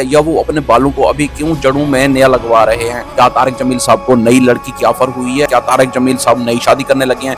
या वो अपने बालों को अभी क्यों जड़ों में नया लगवा रहे हैं। क्या तारिक जमील साहब को नई लड़की की ऑफर हुई है? क्या तारिक जमील साहब नई शादी करने लगे हैं?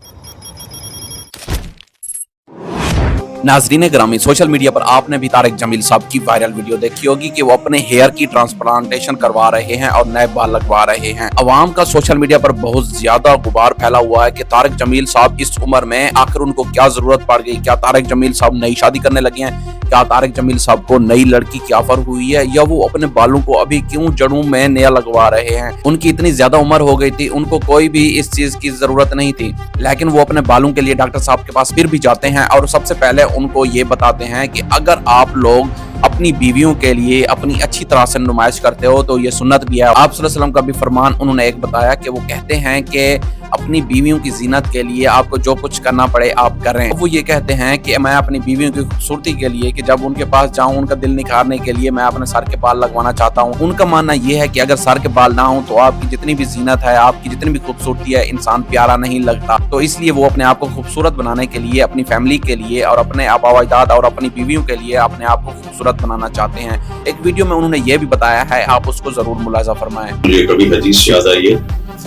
नाजरीन ग्रामी, सोशल मीडिया पर आपने भी तारिक जमील साहब की वायरल वीडियो देखी होगी कि वो अपने हेयर की ट्रांसप्लांटेशन करवा रहे हैं और नए बाल लगवा रहे हैं। अवाम का सोशल मीडिया पर बहुत ज्यादा गुबार फैला हुआ है कि तारिक जमील साहब इस उम्र में आखिर उनको क्या जरूरत पड़ गई। क्या तारिक जमील साहब नई शादी करने लगे हैं? क्या तारिक जमील साहब को नई लड़की की ऑफर हुई है? या वो अपने बालों को अभी क्यों जड़ों में नया लगवा रहे हैं? उनकी इतनी ज्यादा उम्र हो गई थी, उनको कोई भी इस चीज की जरूरत नहीं थी, लेकिन वो अपने बालों के लिए डॉक्टर साहब के पास फिर भी जाते हैं और सबसे पहले उनको ये बताते हैं कि अगर आप लोग अपनी बीवियों के लिए अपनी अच्छी तरह से नुमाइश करते हो तो ये सुन्नत भी है। आप सल्लल्लाहु अलैहि वसल्लम का भी फरमान उन्होंने एक बताया कि वो कहते हैं कि अपनी बीवियों की जीनत के लिए आपको जो कुछ करना पड़े आप करें। वो ये कहते हैं कि मैं अपनी बीवियों की खूबसूरती के लिए, कि जब उनके पास जाऊं उनका दिल निखारने के लिए मैं अपने सर के बाल लगवाना चाहता हूं। उनका मानना ये है कि अगर सर के बाल ना हो तो आपकी जितनी भी जीनत है, आपकी जितनी भी खूबसूरती है, इंसान प्यारा नहीं लगता। तो इसलिए वो अपने आप को खूबसूरत बनाने के लिए, अपनी फैमिली के लिए और अपने आबा अजदाद और अपनी बीवियों के लिए अपने आप को खूबसूरत बनाना चाहते हैं। एक वीडियो में उन्होंने ये भी बताया है, आप उसको जरूर मुलाजा फरमाएं। मुझे कभी हदीस याद आई है,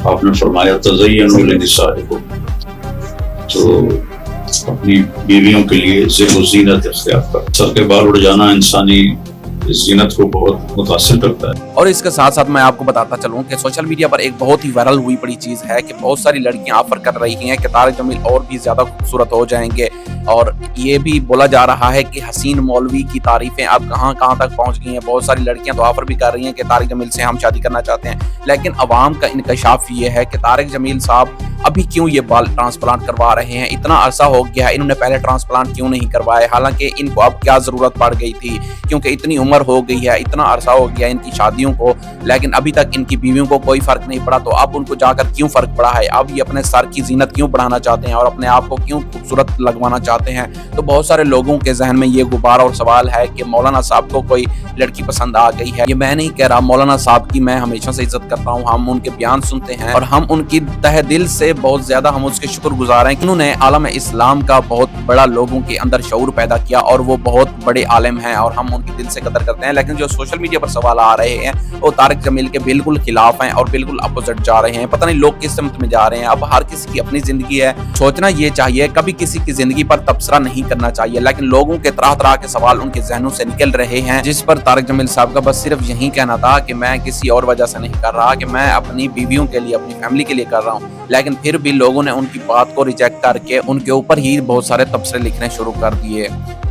आपने फरमाया तज़य्यनु लिनिसाइकुम, तो अपनी बीवियों के लिए ज़ीनत इख्तियार कर। सर के बाल उड़ जाना इंसानी जीनत को बहुत मुतासिर करता है। और इसके साथ साथ मैं आपको बताता चलूं कि सोशल मीडिया पर एक बहुत ही वायरल हुई बड़ी चीज है कि बहुत सारी लड़कियां ऑफर कर रही हैं कि तारिक जमील और भी ज्यादा खूबसूरत हो जाएंगे, और ये भी बोला जा रहा है कि हसीन मौलवी की तारीफें अब कहां तक पहुंच गई हैं। बहुत सारी लड़कियां तो ऑफर भी कर रही हैं कि तारिक जमील से हम शादी करना चाहते हैं, लेकिन अवाम का इंकशाफ ये है कि तारिक जमील साहब अभी क्यों ये बाल ट्रांसप्लांट करवा रहे हैं। इतना अरसा हो गया है, इन्होंने पहले ट्रांसप्लांट क्यों नहीं करवाए, हालांकि इनको अब क्या जरूरत पड़ गई थी, क्योंकि इतनी उम्र हो गई है, इतना अरसा हो गया इनकी शादियों को, लेकिन अभी तक इनकी बीवियों को कोई फर्क नहीं पड़ा। तो अब उनको जाकर क्यों फर्क पड़ा है? अब ये अपने सर की जीनत क्यों बढ़ाना चाहते हैं और अपने आप को क्यों खूबसूरत लगवाना चाहते हैं? तो बहुत सारे लोगों के जहन में ये गुबार और सवाल है कि मौलाना साहब को कोई लड़की पसंद आ गई है। ये मैं नहीं कह रहा, मौलाना साहब की मैं हमेशा से इज्जत करता हूँ, हम उनके बयान सुनते हैं और हम उनकी तहे दिल से बहुत ज्यादा हम उसके शुक्रगुजार हैं कि उन्होंने आलम इस्लाम का बहुत बड़ा लोगों के अंदर शऊर पैदा किया और वो बहुत बड़े आलिम हैं और हम उनकी दिल से कदर करते हैं। लेकिन जो सोशल मीडिया पर सवाल आ रहे हैं वो तारिक जमील के बिल्कुल खिलाफ हैं और बिल्कुल अपोजिट जा रहे हैं। पता नहीं लोग किस समत में जा रहे हैं। अब हर किसी की अपनी जिंदगी है, सोचना ये चाहिए, कभी किसी की जिंदगी पर तबसरा नहीं करना चाहिए, लेकिन लोगों के तरह तरह के सवाल उनके जहनों से निकल रहे हैं, जिस पर तारिक जमील साहब का बस सिर्फ यही कहना था कि मैं किसी और वजह से नहीं कर रहा, कि मैं अपनी बीवियों के लिए, अपनी फैमिली के लिए कर रहा हूँ। लेकिन फिर भी लोगों ने उनकी बात को रिजेक्ट करके उनके ऊपर ही बहुत सारे तबसरे लिखने शुरू कर दिए।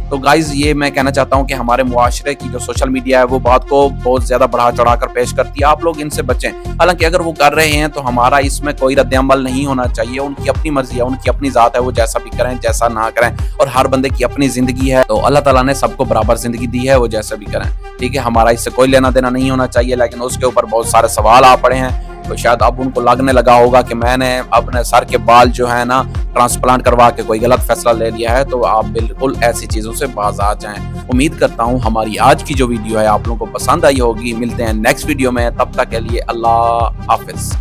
तो गाइज ये मैं कहना चाहता हूँ कि हमारे मुआशरे की जो सोशल मीडिया है वो बात को बहुत ज्यादा बढ़ा चढ़ा कर पेश करती है। आप लोग इनसे बचें। हालांकि अगर वो कर रहे हैं तो हमारा इसमें कोई रद्द-ए-अमल नहीं होना चाहिए। उनकी अपनी मर्जी है, उनकी अपनी जात है, वो जैसा भी करें जैसा ना करें, और हर बंदे की अपनी जिंदगी है। तो अल्लाह ताला ने सबको बराबर जिंदगी दी है, वो जैसा भी करें, ठीक है। हमारा इससे कोई लेना देना नहीं होना चाहिए, लेकिन उसके ऊपर बहुत सारे सवाल आ पड़े हैं। तो शायद अब उनको लगने लगा होगा कि मैंने अपने सर के बाल जो है ना ट्रांसप्लांट करवा के कोई गलत फैसला ले लिया है। तो आप बिल्कुल ऐसी चीजों से बाज आ जाएं। उम्मीद करता हूँ हमारी आज की जो वीडियो है आप लोगों को पसंद आई होगी। मिलते हैं नेक्स्ट वीडियो में, तब तक के लिए अल्लाह हाफिज।